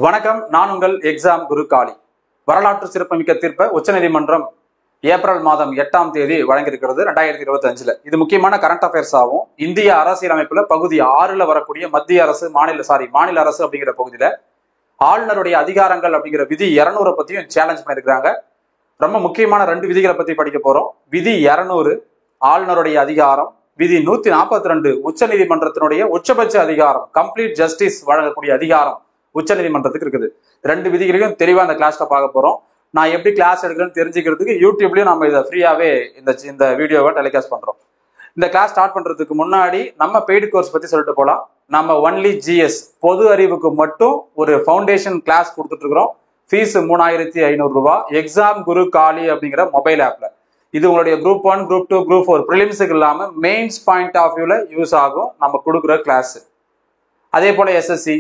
வணக்கம். நான் உங்கள் எக்ஸாம் குரு காளி. வரலாற்று சிறப்புமிக்க தீர்ப்பை உச்சநீதிமன்றம் ஏப்ரல் மாதம் 8ஆம் தேதி வழங்கியிருக்கிறது 2025. இது முக்கியமான கரண்ட் அஃபேர்ஸ் ஆகும். இந்திய அரசியலமைப்புல பகுதி 6ல வரக்கூடிய மத்திய அரசு மாநில அரசு அப்படிங்கிற பகுதியில ஆளுநருடைய அதிகாரங்கள் அப்படிங்கிற விதி 200 பத்தியும் சேலஞ்ச் பண்ணிருக்காங்க. ரொம்ப முக்கியமான 2 விதிகளை பத்தி படிக்க போறோம். விதி 200 ஆளுநருடைய அதிகாரம், விதி 142 உச்ச நீதிமன்றத்தினுடைய உச்சபட்ச அதிகாரம், கம்ப்ளீட் ஜஸ்டிஸ் வழங்கக்கூடிய அதிகாரம் உச்ச நீதிமன்றத்துக்கு இருக்குது. 2 விதிகளையும் தெளிவா இந்த கிளாஸ்ல பார்க்க போறோம். நான் எப்படி கிளாஸ் எடுக்கிறேன்னு தெரிஞ்சுக்கிறதுக்கு யூடியூப்லயும் நம்ம இதை ஃப்ரீயாவே இந்த வீடியோவை டெலிகாஸ்ட் பண்றோம். இந்த கிளாஸ் ஸ்டார்ட் பண்றதுக்கு முன்னாடி நம்ம பெய்டு கோர்ஸ் பத்தி சொல்லிட்டு போலாம். நம்ம ஒன்லி ஜிஎஸ் பொது அறிவுக்கு மட்டும் ஒரு ஃபவுண்டேஷன் கிளாஸ் கொடுத்துட்டு இருக்கிறோம். ஃபீஸ் 3500 ரூபாய். எக்ஸாம் குரு காளி அப்படிங்கிற மொபைல் ஆப்ல. இது உங்களுடைய குரூப் 1, குரூப் 2, குரூப் 4 ப்ரிலிம்ஸுக்கு இல்லாம மெயின்ஸ் பாயிண்ட் ஆஃப் வியூல யூஸ் ஆகும் நம்ம கொடுக்குற கிளாஸ். அதே போல SSC,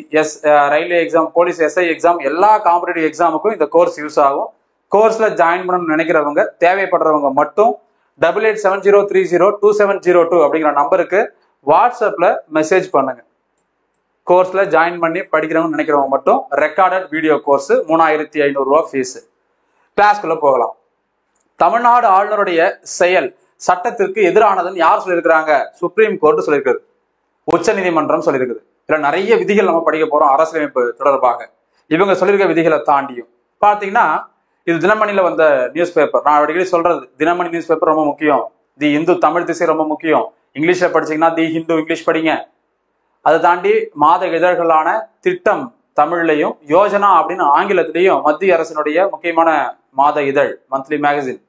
railway exam, police, SI exam, எல்லா காம்படிட்டிவ் எக்ஸாமுக்கும் இந்த கோர்ஸ் யூஸ் ஆகும். கோர்ஸ்ல ஜாயின் பண்ணணும்னு நினைக்கிறவங்க, தேவைப்படுறவங்க மட்டும் 8870302702 அப்படிங்கிற நம்பருக்கு வாட்ஸ்அப்ல மெசேஜ் பண்ணுங்க. கோர்ஸ்ல ஜாயின் பண்ணி படிக்கிறவங்க நினைக்கிறவங்க மட்டும் ரெக்கார்டட் வீடியோ கோர்ஸ் 3500 ரூபாய் ஃபீஸ். கிளாஸ்க்குள்ள போகலாம். தமிழ்நாடு ஆளுநருடைய செயல் சட்டத்திற்கு எதிரானதுன்னு யார் சொல்லியிருக்கிறாங்க? சுப்ரீம் கோர்ட் சொல்லியிருக்குது, உச்ச நீதிமன்றம் சொல்லியிருக்குது. இதுல நிறைய விதிகள் நம்ம படிக்க போறோம் அரசியலமைப்பு தொடர்பாக. இவங்க சொல்லியிருக்க விதிகளை தாண்டியும் பாத்தீங்கன்னா, இது தினமணில வந்த நியூஸ் பேப்பர். நான் அடிக்கடி சொல்றது, தினமணி நியூஸ் பேப்பர் ரொம்ப முக்கியம். தி இந்து தமிழ் திசை ரொம்ப முக்கியம். இங்கிலீஷ்ல படிச்சீங்கன்னா தி ஹிந்து இங்கிலீஷ் படிங்க. அதை தாண்டி மாத இதழ்களான திட்டம் தமிழ்லையும், யோஜனா அப்படின்னு ஆங்கிலத்திலையும் மத்திய அரசினுடைய முக்கியமான மாத இதழ், monthly magazine.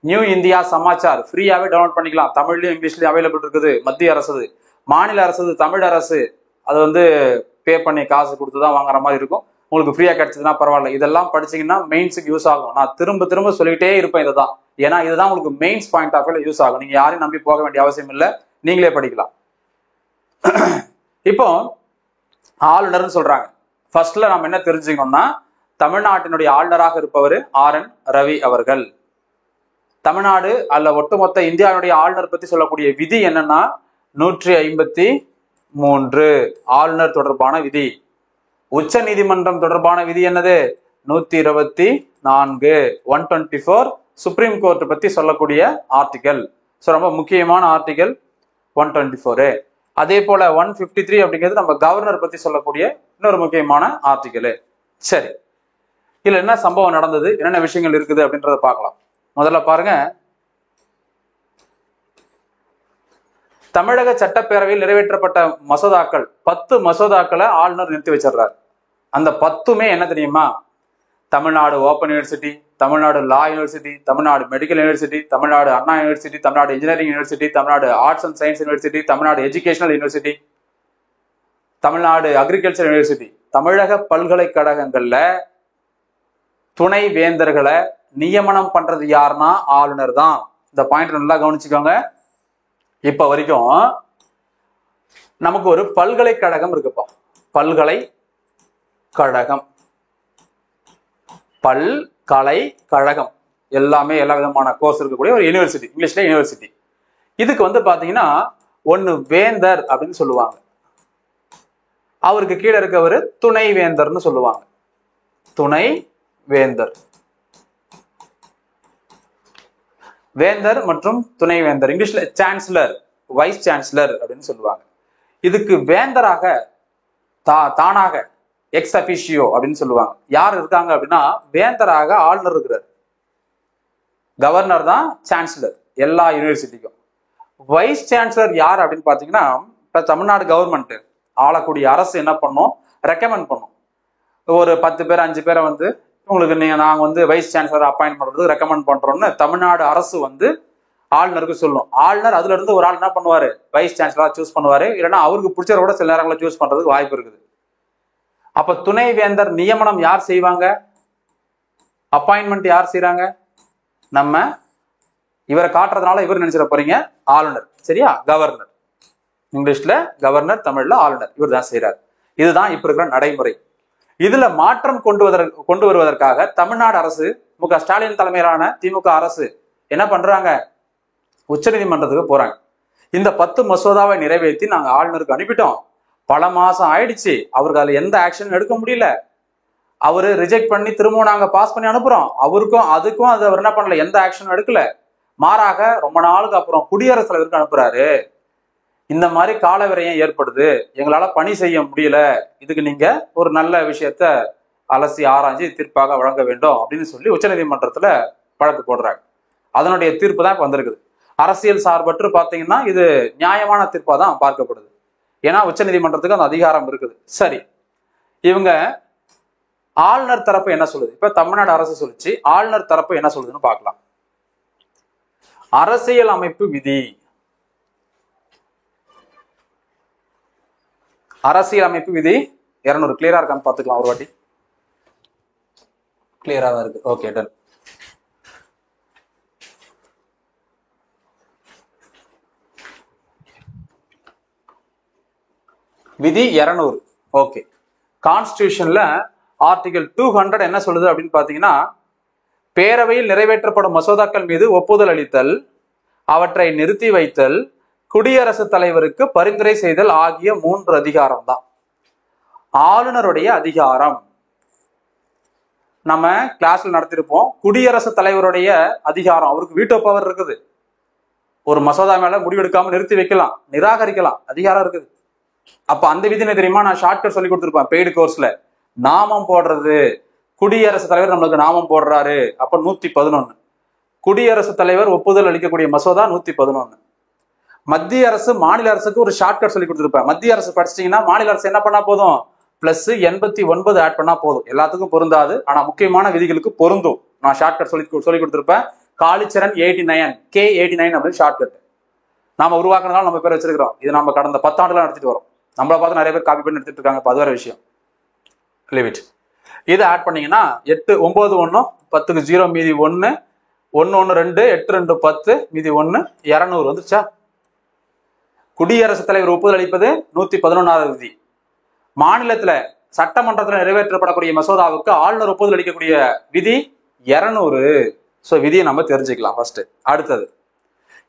New India Samachar ஃப்ரீயாவே டவுன்லோட் பண்ணிக்கலாம். தமிழ்லயும் இங்கிலீஷ்லயும் அவைலபிள் இருக்குது. மத்திய அரசு, மாநில அரசு, தமிழ் அரசு அது பே பண்ணி காசு கொடுத்துதான் வாங்குற மாதிரி இருக்கும். உங்களுக்கு ஃப்ரீயா கிடைச்சதுன்னா பரவாயில்ல. இதெல்லாம் படிச்சீங்கன்னா மெயின்ஸுக்கு யூஸ் ஆகும். நான் திரும்ப திரும்ப சொல்லிக்கிட்டே இருப்பேன் இதுதான். ஏன்னா இதுதான் உங்களுக்கு மெயின்ஸ் பாயிண்ட் ஆஃப் வியூல யூஸ் ஆகும். நீங்க யாரையும் நம்பி போக வேண்டிய அவசியம் இல்லை, நீங்களே படிக்கலாம். இப்போ ஆளுநர்னு சொல்றாங்க. ஃபர்ஸ்ட்ல நம்ம என்ன தெரிஞ்சுக்கணும்னா, தமிழ்நாட்டினுடைய ஆளுநராக இருப்பவர் RN ரவி அவர்கள். தமிழ்நாடு அல்ல ஒட்டுமொத்த இந்தியாவுடைய ஆளுநர் பத்தி சொல்லக்கூடிய விதி என்னன்னா 153 ஆளுநர் தொடர்பான விதி. உச்ச நீதிமன்றம் தொடர்பான விதி என்னது? 124 124 சுப்ரீம் கோர்ட் பத்தி சொல்லக்கூடிய ஆர்டிகல். ரொம்ப முக்கியமான ஆர்டிகல் 124. அதே போல 153 அப்படிங்கிறது நம்ம கவர்னர் பத்தி சொல்லக்கூடிய இன்னொரு முக்கியமான ஆர்டிகல். சரி, இதுல என்ன சம்பவம் நடந்தது, என்னென்ன விஷயங்கள் இருக்குது அப்படின்றத பார்க்கலாம். முதல்ல பாருங்க, தமிழக சட்டப்பேரவையில் நிறைவேற்றப்பட்ட மசோதாக்கள் 10 மசோதாக்களை ஆளுநர் நிறுத்தி வச்சிடுறாரு. அந்த 10மே என்ன தெரியுமா? Tamil Nadu open university, Tamil Nadu law university, Tamil Nadu medical university, Tamil Nadu Anna university, Tamil Nadu engineering university, Tamil Nadu arts and science university, Tamil Nadu educational university, Tamil Nadu agriculture university. தமிழக பல்கலைக்கழகங்கள்ல துணை வேந்தர்களை நியமனம் பண்றது யாருன்னா ஆளுநர் தான். இந்த பாயிண்ட் நல்லா கவனிச்சுக்கோங்க. இப்ப வரைக்கும் நமக்கு ஒரு பல்கலைக்கழகம் இருக்குப்பா. பல்கலைக்கழகம் எல்லாமே எல்லா விதமான கோர்ஸ் இருக்கக்கூடிய ஒரு யூனிவர்சிட்டி, இங்கிலீஷ்ல யூனிவர்சிட்டி. இதுக்கு பாத்தீங்கன்னா ஒன்னு வேந்தர் அப்படின்னு சொல்லுவாங்க. அவருக்கு கீழே இருக்கவர் துணை வேந்தர்னு சொல்லுவாங்க. துணை வேந்தர், வேந்தர் மற்றும் துணை வேந்தர், இங்கிலீஷ்ல சான்சலர், வைஸ் சான்சலர் அப்படின்னு சொல்லுவாங்க. இதுக்கு வேந்தராக தானாக எக்ஸ் அபிஷியோ அப்படின்னு சொல்லுவாங்க. யார் இருக்காங்க அப்படின்னா, வேந்தராக ஆளுநர் இருக்கிறார். கவர்னர் தான் சான்சலர் எல்லா யூனிவர்சிட்டிக்கும். வைஸ் சான்சலர் யார் அப்படின்னு பாத்தீங்கன்னா, இப்ப தமிழ்நாடு கவர்மெண்ட் ஆளக்கூடிய அரசு என்ன பண்ணும், ரெக்கமெண்ட் பண்ணும். ஒரு 10 பேர் 5 பேரை உங்களுக்கு நாங்க வைஸ் சான்சலர் அப்பாயின்ட் பண்றது ரெக்கமெண்ட் பண்றோம்னு தமிழ்நாடு அரசு ஆளுநருக்கு சொல்லும். ஆளுநர் அதுல இருந்து ஒரு ஆள் என்ன பண்ணுவாரு, வைஸ் சான்சலரா சூஸ் பண்ணுவாரு. இல்லைன்னா அவருக்கு பிடிச்சவரை கூட சில நேரங்களில் சூஸ் பண்றதுக்கு வாய்ப்பு இருக்குது. அப்ப துணை வேந்தர் நியமனம் யார் செய்வாங்க? அப்பாயின்மெண்ட் யார் செய்யறாங்க? நம்ம இவரை காட்டுறதுனால இவர் நினைச்சிட போறீங்க, ஆளுநர். சரியா? கவர்னர், இங்கிலீஷ்ல கவர்னர், தமிழ்ல ஆளுநர். இவர் தான் செய்யறாரு. இதுதான் இப்ப இருக்கிற நடைமுறை. இதுல மாற்றம் கொண்டு வருவதற்காக தமிழ்நாடு அரசு, முக ஸ்டாலின் தலைமையிலான திமுக அரசு என்ன பண்றாங்க, உச்ச நீதிமன்றத்துக்கு போறாங்க. இந்த 10 மசோதாவை நிறைவேற்றி நாங்க ஆளுநருக்கு அனுப்பிட்டோம். பல மாசம் ஆயிடுச்சு, அவருக்கு அதுல எந்த ஆக்ஷன் எடுக்க முடியல. அவரு ரிஜெக்ட் பண்ணி திரும்பவும் நாங்க பாஸ் பண்ணி அனுப்புறோம். அவருக்கும் அதுக்கும் அது அவர் என்ன பண்ணல, எந்த ஆக்ஷனும் எடுக்கல. மாறாக ரொம்ப நாளுக்கு அப்புறம் குடியரசுத் தலைவருக்கு அனுப்புறாரு. இந்த மாதிரி கால விரயம் ஏற்படுது, எங்களால பணி செய்ய முடியல, இதுக்கு நீங்க ஒரு நல்ல விஷயத்த அலசி ஆராய்ஞ்சு தீர்ப்பாக வழங்க வேண்டும் அப்படின்னு சொல்லி உச்சநீதிமன்றத்துல வழக்கு போடுறாங்க. அதனுடைய தீர்ப்பு தான் இப்ப வந்திருக்குது. அரசியல் சார்பற்று பாத்தீங்கன்னா இது நியாயமான தீர்ப்பா தான் பார்க்கப்படுது. ஏன்னா உச்சநீதிமன்றத்துக்கு அந்த அதிகாரம் இருக்குது. சரி, இவங்க ஆளுநர் தரப்பு என்ன சொல்லுது? இப்ப தமிழ்நாடு அரசு சொல்லிச்சு, ஆளுநர் தரப்பு என்ன சொல்லுதுன்னு பார்க்கலாம். அரசியல் அமைப்பு விதி, அரசியல் அமைப்பு விதி 200 கிளியரா இருக்கான்னு பாத்துக்கலாம் ஒரு வாட்டி. கிளியரா தான் இருக்கு. Okay, done. விதி 200. ஓகே, கான்ஸ்டிடியூஷன்ல ஆர்டிகல் 200 என்ன சொல்லுது அப்படின்னு பாத்தீங்கன்னா, பேரவையில் நிறைவேற்றப்படும் மசோதாக்கள் மீது ஒப்புதல் அளித்தல், அவற்றை நிறுத்தி வைத்தல், குடியரசுத் தலைவருக்கு பரிந்துரை செய்தல் ஆகிய 3 அதிகாரம் தான் ஆளுநருடைய அதிகாரம். நம்ம கிளாஸ்ல நடத்திருப்போம். குடியரசுத் தலைவருடைய அதிகாரம், அவருக்கு வீட்டோ பவர் இருக்குது. ஒரு மசோதா மேல முடிவெடுக்காம நிறுத்தி வைக்கலாம், நிராகரிக்கலாம், அதிகாரம் இருக்குது. அப்ப அந்த விதி என்ன தெரியுமா? நான் ஷார்ட்கட் சொல்லி கொடுத்துருப்பேன் பெய்டு கோர்ஸ்ல. நாமம் போடுறது, குடியரசுத் தலைவர் நம்மளுக்கு நாமம் போடுறாரு, அப்ப 111. குடியரசுத் தலைவர் ஒப்புதல் அளிக்கக்கூடிய மசோதா 111. மத்திய அரசு மாநில அரசுக்கு ஒரு ஷார்ட்கட் சொல்லி கொடுத்துருப்பேன். மத்திய அரசு படிச்சிட்டீங்கன்னா மாநில அரசு என்ன பண்ணா போதும், +89 ஆட் பண்ணா போதும். எல்லாத்துக்கும் பொருந்தாது, ஆனா முக்கியமான விதிகளுக்கு பொருந்தும். நான் ஷார்ட்கட் சொல்லி கொடுத்துருப்பேன். காளிச்சரன் 89, K89 அப்படின்னு ஷார்ட்கட் நாம உருவாக்குறதுனால நம்ம பேர் வச்சிருக்கிறோம். இது நம்ம கடந்த 10 ஆண்டுலாம் நடத்திட்டு வரோம். நம்மளை பார்த்து நிறைய பேர் காப்பி பண்ணி எடுத்துட்டு இருக்காங்க. அது வேற விஷயம். லிமிட் இதை ஆட் பண்ணீங்கன்னா 8 9 1 10க்கு 0 மீதி 1 1 1 2 8 2 10 மீதி 1 200 வந்துச்சா? குடியரசுத் தலைவர் ஒப்புதல் அளிப்பது 111வது விதி. மாநிலத்துல சட்டமன்றத்தில் நிறைவேற்றப்படக்கூடிய மசோதாவுக்கு ஆளுநர் ஒப்புதல் அளிக்கக்கூடிய விதி 200. சோ விதியை நம்ம தெரிஞ்சுக்கலாம் ஃபர்ஸ்ட். அடுத்தது,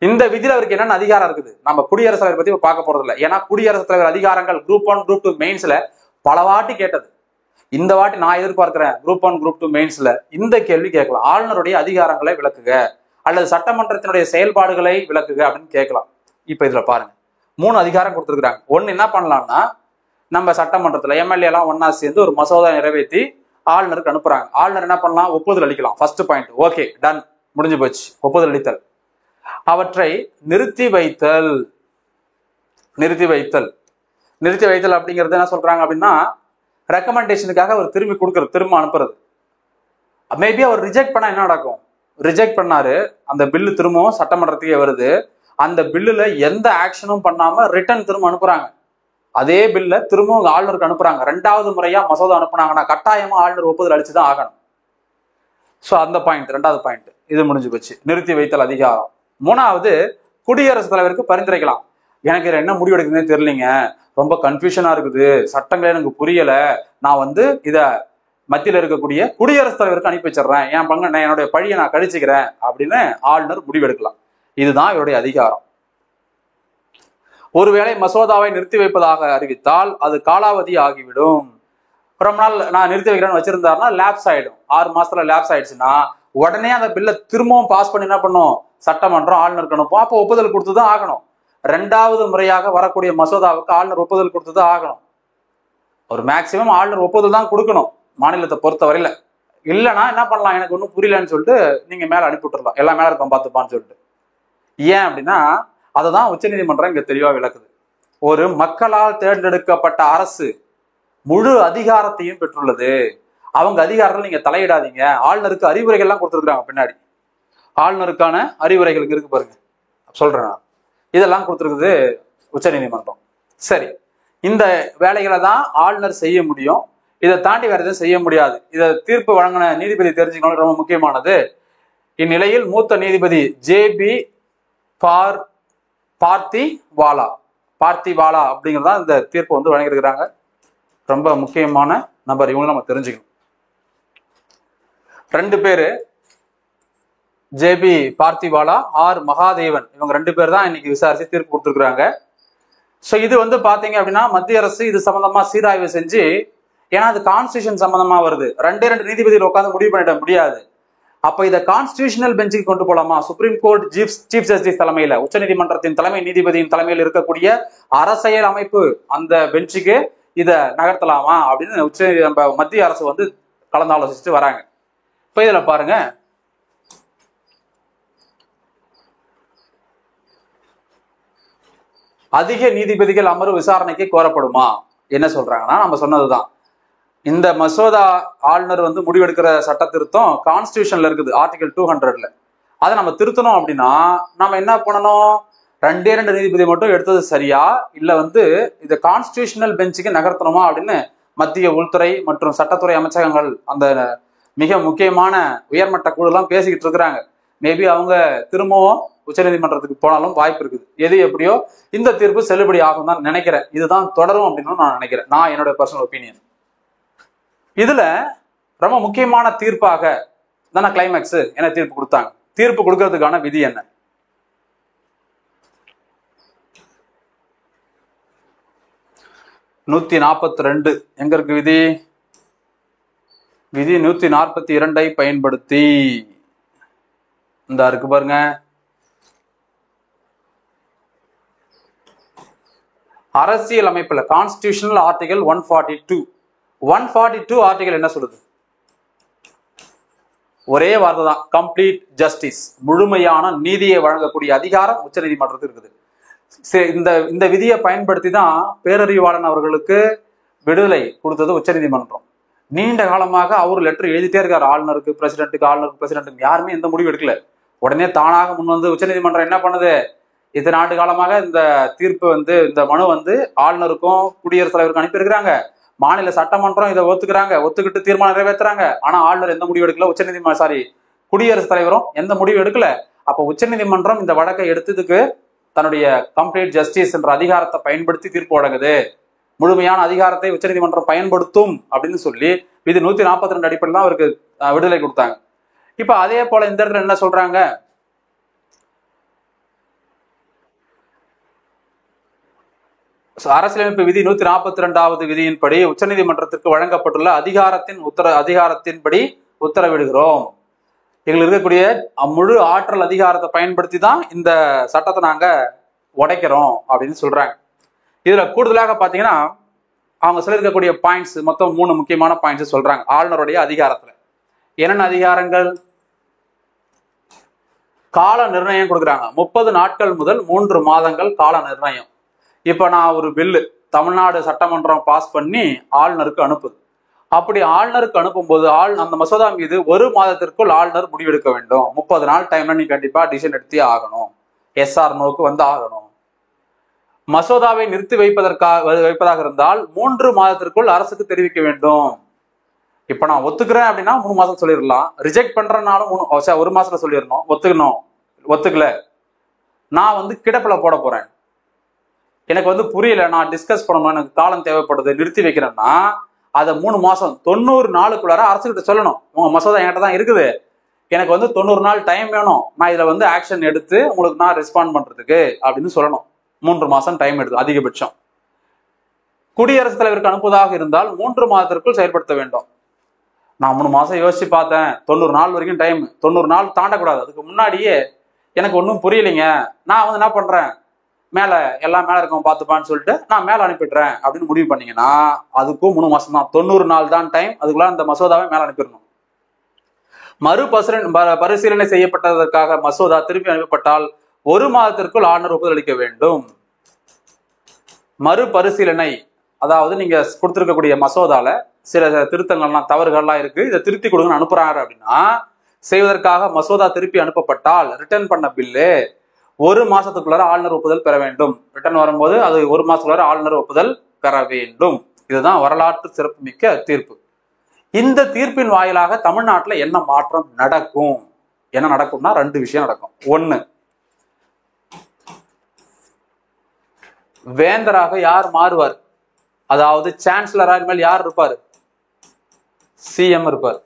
இந்த விதியில அவருக்கு என்னென்ன அதிகாரம் இருக்குது? நம்ம குடியரசுத் தலைவர் பத்தி பார்க்க போறது இல்லை. ஏன்னா குடியரசுத் தலைவர் அதிகாரங்கள் குரூப் 1 குரூப் 2 மெயின்ஸ்ல பல வாட்டி கேட்டது. இந்த வாட்டி நான் எதிர்பார்க்கிறேன் குரூப் 1 குரூப் 2 மெயின்ஸ்ல இந்த கேள்வி கேட்கலாம். ஆளுநருடைய அதிகாரங்களை விளக்குக அல்லது சட்டமன்றத்தினுடைய செயல்பாடுகளை விளக்குக அப்படின்னு கேட்கலாம். இப்ப இதுல பாருங்க, 3 அதிகாரம் கொடுத்துருக்காங்க. ஒன்னு என்ன பண்ணலாம்னா, நம்ம சட்டமன்றத்துல எம்எல்ஏ எல்லாம் ஒன்னா சேர்ந்து ஒரு மசோதா நிறைவேற்றி ஆளுநருக்கு அனுப்புறாங்க. ஆளுநர் என்ன பண்ணலாம்? ஒப்புதல் அளிக்கலாம். First point. ஓகே, டன், முடிஞ்சு போச்சு. ஒப்புதல் அளித்தல். அவற்றை நிறுத்தி வைத்தல். நிறுத்தி வைத்தல் நிறுத்தி வைத்தல் அப்படிங்கிறது என்ன சொல்றாங்க அப்படின்னா, ரெக்கமெண்டேஷனுக்காக அவர் திரும்பி கொடுக்கறது, திரும்ப அனுப்புறது. மேபி அவர் ரிஜெக்ட் பண்ணா என்ன நடக்கும்? ரிஜெக்ட் பண்ணாரு, அந்த பில்லு திரும்பவும் சட்டமன்றத்துக்கே வருது. அந்த பில்லுல எந்த ஆக்ஷனும் பண்ணாம ரிட்டர்ன் திரும்ப அனுப்புறாங்க. அதே பில்ல திரும்பவும் ஆளுநருக்கு அனுப்புறாங்க. 2வது முறையா மசோதா அனுப்புனாங்கன்னா கட்டாயமா ஆளுநர் ஒப்புதல் அளிச்சுதான் ஆகணும். சோ அந்த பாயிண்ட், 2வது பாயிண்ட் இது முடிஞ்சு போச்சு. நிறுத்தி வைத்தல் அதிகாரம். 3வது, குடியரசுத் தலைவருக்கு பரிந்துரைக்கலாம். எனக்கு இதுல என்ன முடிவு எடுக்குதுன்னு தெரியலீங்க, ரொம்ப கன்ஃபியூஷனா இருக்குது, சட்டங்களே எனக்கு புரியல, நான் இத மத்தியில இருக்கக்கூடிய குடியரசுத் தலைவருக்கு அனுப்பி வச்சிடறேன், என் பங்கு என்னுடைய பழியை நான் கழிச்சுக்கிறேன் அப்படின்னு ஆளுநர் முடிவெடுக்கலாம். இதுதான் இவருடைய அதிகாரம். ஒருவேளை மசோதாவை நிறுத்தி வைப்பதாக அறிவித்தால் அது காலாவதி ஆகிவிடும். ரொம்ப நாள் நான் நிறுத்தி வைக்கிறேன்னு வச்சிருந்தாருன்னா லேப்ஸ் ஆயிடும். 6 மாசத்துல லேப்ஸ் ஆயிடுச்சுன்னா உடனே அந்த பில்லை திரும்பவும் பாஸ் பண்ணி என்ன பண்ணும், சட்டமன்றம் ஆளுநருக்கு அனுப்பும். அப்போ ஒப்புதல் கொடுத்துதான் ஆகணும். 2வது முறையாக வரக்கூடிய மசோதாவுக்கு ஆளுநர் ஒப்புதல் கொடுத்துதான் ஆகணும். ஒரு மேக்சிமம் ஆளுநர் ஒப்புதல் தான் கொடுக்கணும் மாநிலத்தை பொறுத்த வரையில. இல்லைன்னா என்ன பண்ணலாம், எனக்கு ஒன்றும் புரியலன்னு சொல்லிட்டு நீங்க மேல அனுப்பி விட்டுறலாம், எல்லாம் மேல இருப்போம் பார்த்துப்பான்னு சொல்லிட்டு. ஏன் அப்படின்னா அததான் உச்சநீதிமன்றம் இங்க தெளிவா விளக்குது. ஒரு மக்களால் தேர்ந்தெடுக்கப்பட்ட அரசு முழு அதிகாரத்தையும் பெற்றுள்ளது. அவங்க அதிகாரத்தில் நீங்க தலையிடாதீங்க. ஆளுநருக்கு அறிவுரைகள் எல்லாம் கொடுத்துருக்காங்க பின்னாடி. ஆளுநருக்கான அறிவுரைகள் இருக்கு பாருங்க, சொல்றேன். இதெல்லாம் கொடுத்துருக்குது உச்சநீதிமன்றம். சரி, இந்த வேலைகளை தான் ஆளுநர் செய்ய முடியும். இதை தாண்டி வேற எதுவும் செய்ய முடியாது. இதை தீர்ப்பு வழங்கின நீதிபதி தெரிஞ்சுக்கணும், ரொம்ப முக்கியமானது. இந்நிலையில் மூத்த நீதிபதி JB பார்த்திவாலா அப்படிங்கிறதா இந்த தீர்ப்பு வழங்கியிருக்கிறாங்க. ரொம்ப முக்கியமான நபர், இவங்க நம்ம தெரிஞ்சுக்கணும். 2 பேரு, JB பார்த்திவாலா, R மகாதேவன், இவங்க 2 பேர் தான் இன்னைக்கு விசாரிச்சு தீர்ப்பு கொடுத்துருக்காங்க. ஸோ இது பாத்தீங்க அப்படின்னா மத்திய அரசு இது சம்பந்தமா சீராய்வு செஞ்சு ஏன்னா அது கான்ஸ்டியூஷன் சம்பந்தமா வருது. ரெண்டு நீதிபதிகள் உட்காந்து முடிவு பண்ணிட முடியாது. அப்ப இதை கான்ஸ்டியூஷனல் பெஞ்சுக்கு கொண்டு போலாமா? சுப்ரீம் கோர்ட் சீஃப் ஜஸ்டிஸ் தலைமையில, உச்சநீதிமன்றத்தின் தலைமை நீதிபதியின் தலைமையில் இருக்கக்கூடிய அரசியல் அமைப்பு அந்த பெஞ்சுக்கு இதை நகர்த்தலாமா அப்படின்னு நம்ம மத்திய அரசு வந்து கலந்தாலோசிச்சுட்டு வராங்க. இப்ப இதுல பாருங்க, அதிக நீதிபதிகள் அமர்வு விசாரணைக்கு கோரப்படுமா? என்ன சொல்றாங்கன்னா, நம்ம சொன்னதுதான், இந்த மசோதா ஆளுநர் வந்து முடிவெடுக்கிற சட்ட திருத்தம் கான்ஸ்டியூஷன்ல இருக்குது, ஆர்டிகல் 200ல. அதை நம்ம திருத்தணும் அப்படின்னா நம்ம என்ன பண்ணணும்? ரெண்டு நீதிபதி மட்டும் எடுத்தது சரியா, இல்ல வந்து இதை கான்ஸ்டியூஷனல் பெஞ்சுக்கு நகர்த்தணுமா அப்படின்னு மத்திய உள்துறை மற்றும் சட்டத்துறை அமைச்சகங்கள் அந்த மிக முக்கியமான உயர்மட்ட குழு எல்லாம் பேசிக்கிட்டு இருக்கிறாங்க. மேபி அவங்க திரும்பவும் உச்சநீதிமன்றத்துக்கு போனாலும் வாய்ப்பு இருக்குது. எது எப்படியோ இந்த தீர்ப்பு செல்லுபடி ஆகும் தான் நினைக்கிறேன். இதுதான் தொடரும் அப்படின்னு நான் நினைக்கிறேன். நான் என்னோட பர்சனல் ஒப்பீனியன். இதுல ரொம்ப முக்கியமான தீர்ப்பாக தானே கிளைமேக்ஸ் என்ன தீர்ப்பு கொடுத்தாங்க. தீர்ப்பு கொடுக்கறதுக்கான விதி என்ன? நூத்தி 42 எங்க இருக்கு விதி? விதி 142 பயன்படுத்தி இந்த இருக்கு பாருங்க. அரசியல் அமைப்புல கான்ஸ்டிடியூஷனல் ஆர்டிகல் 142 ஆர்டிகல் என்ன சொல்லுது? ஒரே வார்த்தை தான், கம்ப்ளீட் ஜஸ்டிஸ், முழுமையான நீதியை வழங்கக்கூடிய அதிகாரம் உச்ச நீதிமன்றத்துக்கு இருக்குது. இந்த விதியை பயன்படுத்தி தான் பேரறிவாளன் அவர்களுக்கு விடுதலை கொடுத்தது உச்ச நீதிமன்றம். நீண்ட காலமாக அவர் லெட்டர் எழுதிட்டே இருக்காரு ஆளுநருக்கு, பிரசிடென்ட்டுக்கு யாருமே எந்த முடிவு எடுக்கல. உடனே தானாக முன் வந்து உச்ச நீதிமன்றம் என்ன பண்ணுது? இத்தனை ஆண்டு காலமாக இந்த தீர்ப்பு வந்து இந்த மனு வந்து ஆளுநருக்கும் குடியரசுத் தலைவருக்கும் அனுப்பியிருக்கிறாங்க. மாநில சட்டமன்றம் இதை ஒத்துக்கிட்டு தீர்மானம் நிறைவேற்றுறாங்க. ஆனா ஆளுநர் எந்த முடிவு எடுக்கல, குடியரசுத் தலைவரும் எந்த முடிவு எடுக்கல. அப்ப உச்சநீதிமன்றம் இந்த வழக்கை எடுத்ததுக்கு தன்னுடைய கம்ப்ளீட் ஜஸ்டிஸ் என்ற அதிகாரத்தை பயன்படுத்தி தீர்ப்பு வழங்குது. முழுமையான அதிகாரத்தை உச்சநீதிமன்றம் பயன்படுத்தும் அப்படின்னு சொல்லி விதி 142 அடிப்படையில் தான் அவருக்கு விடுதலை கொடுத்தாங்க. இப்ப அதே போல இந்த இடத்துல என்ன சொல்றாங்க? அரசியலமைப்பு விதி 142வது விதியின்படி உச்சநீதிமன்றத்திற்கு வழங்கப்பட்டுள்ள அதிகாரத்தின்படி உத்தரவிடுகிறோம். எங்களுக்கு இருக்கக்கூடிய முழு ஆற்றல் அதிகாரத்தை பயன்படுத்தி தான் இந்த சட்டத்தை நாங்க உடைக்கிறோம் அப்படின்னு சொல்றாங்க. இதுல கூடுதலாக பாத்தீங்கன்னா அவங்க சொல்லியிருக்கக்கூடிய பாயிண்ட்ஸ் மொத்தம் 3 முக்கியமான பாயிண்ட்ஸ் சொல்றாங்க. ஆளுநருடைய அதிகாரத்துல என்னென்ன அதிகாரங்கள்? கால நிர்ணயம் கொடுக்குறாங்க. 30 நாட்கள் முதல் 3 மாதங்கள் கால நிர்ணயம். இப்ப நான் ஒரு பில்லு தமிழ்நாடு சட்டமன்றம் பாஸ் பண்ணி ஆளுநருக்கு அனுப்புது. அப்படி ஆளுநருக்கு அனுப்பும்போது அந்த மசோதா மீது 1 மாதத்திற்குள் ஆளுநர் முடிவெடுக்க வேண்டும். 30 நாள் டைம்ல நீ கண்டிப்பா டிசிஷன் எடுத்தே ஆகணும். எஸ்ஆர் நோக்கு வந்து ஆகணும். மசோதாவை நிறுத்தி வைப்பதாக இருந்தால் 3 மாதத்திற்குள் அரசுக்கு தெரிவிக்க வேண்டும். இப்ப நான் ஒத்துக்கிறேன் அப்படின்னா 3 மாசம் சொல்லிடலாம். ரிஜெக்ட் பண்றனாலும் 1 மாசத்துல சொல்லிடணும். ஒத்துக்கல, நான் வந்து கிடப்பில போட போறேன், எனக்கு வந்து புரியல, நான் டிஸ்கஸ் பண்ணணும், எனக்கு காலம் தேவைப்படுது, நிறுத்தி வைக்கிறேன்னா அதை 3 மாசம் 90 நாளுக்குள்ளார அரசுகிட்ட சொல்லணும். உங்க மசோதா என்கிட்ட தான் இருக்குது, எனக்கு வந்து 90 நாள் டைம் வேணும், நான் இதுல வந்து ஆக்ஷன் எடுத்து உங்களுக்கு நான் ரெஸ்பாண்ட் பண்றதுக்கு அப்படின்னு சொல்லணும். 3 மாசம் டைம் எடுத்து அதிகபட்சம். குடியரசுத் தலைவருக்கு அனுப்புவதாக இருந்தால் 3 மாதத்திற்குள் செயல்படுத்த வேண்டும். நான் 3 மாசம் யோசிச்சு பார்த்தேன், 90 நாள் வரைக்கும் டைம், 90 நாள் தாண்டக்கூடாது, அதுக்கு முன்னாடியே எனக்கு ஒன்றும் புரியலைங்க, நான் வந்து என்ன பண்றேன், எல்லாம் மேல இருக்கவங்க பார்த்துப்பான்னு சொல்லிட்டு நான் மேல அனுப்பிடுறேன் அப்படின்னு முடிவு பண்ணீங்கன்னா அதுக்கும் 3 மாசம் தான், 90 நாள் தான் டைம். அதுக்குள்ள அந்த மசோதாவை மேல அனுப்பிடணும். பரிசீலனை செய்யப்பட்டதற்காக மசோதா திருப்பி அனுப்பப்பட்டால் 1 மாதத்திற்குள் ஆளுநர் ஒப்புதல் அளிக்க வேண்டும். மறுபரிசீலனை, அதாவது நீங்க கொடுத்திருக்கக்கூடிய மசோதால சில திருத்தங்கள்லாம் தவறுகள்லாம் இருக்கு, இதை திருத்தி கொடுங்கன்னு அனுப்புறாங்க அப்படின்னா செய்வதற்காக மசோதா திருப்பி அனுப்பப்பட்டால் ரிட்டர்ன் பண்ண பில்லு 1 மாசத்துக்குள்ளார ஆளுநர் ஒப்புதல் பெற வேண்டும். ரிட்டர்ன் வரும்போது அது 1 மாசத்துக்குள்ளார ஆளுநர் ஒப்புதல் பெற வேண்டும். இதுதான் வரலாற்று சிறப்புமிக்க தீர்ப்பு. இந்த தீர்ப்பின் வாயிலாக தமிழ்நாட்டுல என்ன மாற்றம் நடக்கும்? என்ன நடக்கும்னா 2 விஷயம் நடக்கும். 1, வேந்தராக யார் மாறுவார்? அதாவது சான்சலராக மேல் யார் இருப்பார்? சிஎம் இருப்பார்.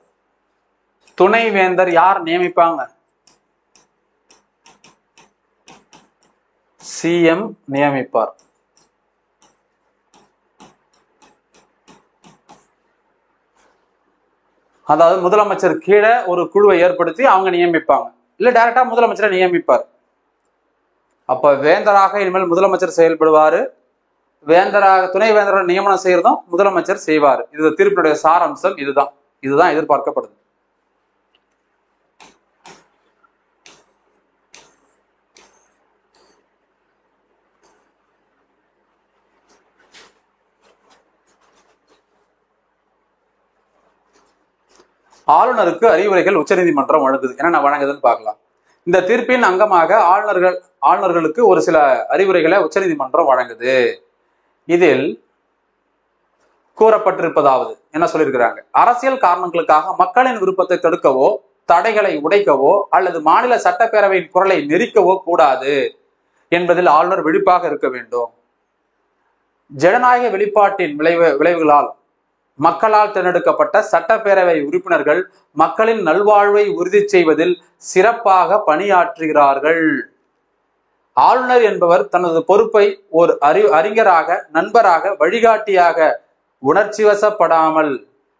துணை வேந்தர் யார் நியமிப்பாங்க? சிஎம் நியமிப்பார். அதாவது முதலமைச்சர் கீழே ஒரு குழுவை ஏற்படுத்தி அவங்க நியமிப்பாங்க, இல்ல டைரக்டா முதலமைச்சரை நியமிப்பார். அப்ப வேந்தராக இனிமேல் முதலமைச்சர் செயல்படுவாரு, வேந்தராக துணை வேந்தராக நியமனம் செய்யறதும் முதலமைச்சர் செய்வார். இது தீர்ப்பினுடைய சாராம்சம். இதுதான் எதிர்பார்க்கப்படுது. ஆளுநருக்கு அறிவுரைகள் உச்சநீதிமன்றம் வழங்குது. என்னென்ன வழங்குதுன்னு பார்க்கலாம். இந்த தீர்ப்பின் அங்கமாக ஆளுநர்களுக்கு ஒரு சில அறிவுரைகளை உச்சநீதிமன்றம் வழங்குது. இதில் கூறப்பட்டிருப்பதாவது என்ன சொல்லியிருக்கிறாங்க, அரசியல் காரணங்களுக்காக மக்களின் விருப்பத்தை தடுக்கவோ, தடைகளை உடைக்கவோ அல்லது மாநில சட்டப்பேரவையின் குரலை நெரிக்கவோ கூடாது என்பதில் ஆளுநர் விழிப்பாக இருக்க வேண்டும். ஜனநாயக வெளிப்பாட்டின் விளைவுகளால் மக்களால் தேர்ந்தெடுக்கப்பட்ட சட்டப்பேரவை உறுப்பினர்கள் மக்களின் நல்வாழ்வை உறுதி செய்வதில் சிறப்பாக பணியாற்றுகிறார்கள். ஆளுநர் என்பவர் தனது பொறுப்பை ஒரு அறிஞராக, நண்பராக, வழிகாட்டியாக உணர்ச்சி வசப்படாமல்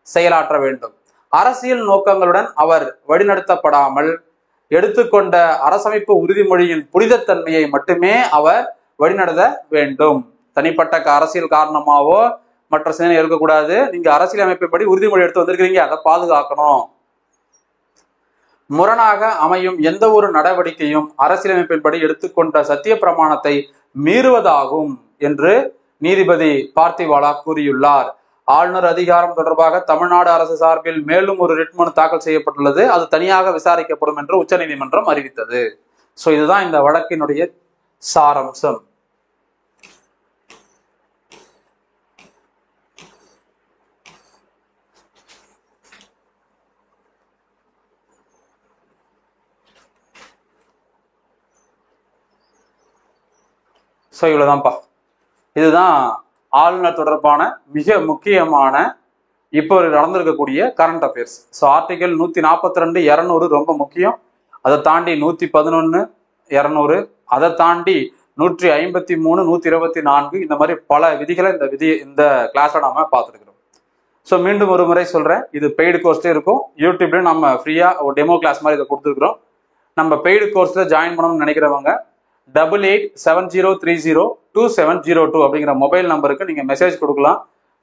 செயலாற்ற வேண்டும். அரசியல் நோக்கங்களுடன் அவர் வழிநடத்தப்படாமல் எடுத்துக்கொண்ட அரசமைப்பு உறுதிமொழியின் புனிதத்தன்மையை மட்டுமே அவர் வழிநடத்த வேண்டும். தனிப்பட்ட அரசியல் காரணமாவோ மற்ற சிந்தனை இருக்கக்கூடாது. நீங்க அரசியல் அமைப்பை உறுதிமொழி எடுத்து வந்திருக்கிறீங்க, அதை பாதுகாக்கணும். முரணாக அமையும் எந்த ஒரு நடவடிக்கையும் அரசியலமைப்பின்படி எடுத்துக்கொண்ட சத்திய பிரமாணத்தை மீறுவதாகும் என்று நீதிபதி பார்த்திவாலா கூறியுள்ளார். ஆளுநர் அதிகாரம் தொடர்பாக தமிழ்நாடு அரசு சார்பில் மேலும் ஒரு ரிட் மனு தாக்கல் செய்யப்பட்டுள்ளது. அது தனியாக விசாரிக்கப்படும் என்று உச்சநீதிமன்றம் அறிவித்தது. சோ இதுதான் இந்த வழக்கினுடைய சாராம்சம். ஸோ இவ்வளவுதான்ப்பா. இதுதான் ஆளுநர் தொடர்பான மிக முக்கியமான இப்போ நடந்திருக்கக்கூடிய கரண்ட் அஃபேர்ஸ். ஸோ ஆர்டிகல் 142, 200 ரொம்ப முக்கியம். அதை தாண்டி 111, 200, அதை தாண்டி 153, 124 இந்த மாதிரி பல விதிகளை இந்த கிளாஸ்ல நாம பார்த்துருக்கிறோம். ஸோ மீண்டும் ஒரு முறை சொல்றேன், இது பெய்டு கோர்ஸ்ல இருக்கும். யூடியூப்ல நம்ம ஃப்ரீயா ஒரு டெமோ கிளாஸ் மாதிரி இதை கொடுத்துருக்குறோம். நம்ம பெய்டு கோர்ஸ்ல ஜாயின் பண்ணணும்னு நினைக்கிறவங்க 8870302702 அப்படிங்கிற மொபைல் நம்பருக்கு நீங்க மெசேஜ் கொடுக்கலாம்.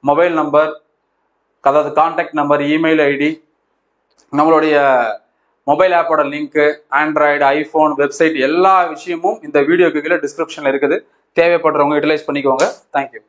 மொபைல் நம்பர், அதாவது கான்டாக்ட் நம்பர், இமெயில் ஐடி, நம்மளுடைய மொபைல் ஆப்போட லிங்க், ஆண்ட்ராய்டு, ஐபோன், வெப்சைட் எல்லா விஷயமும் இந்த வீடியோக்கு கீழே டிஸ்கிரிப்ஷன்ல இருக்குது. தேவைப்படுறவங்க யூட்டிலைஸ் பண்ணிக்கோங்க. தேங்க்யூ.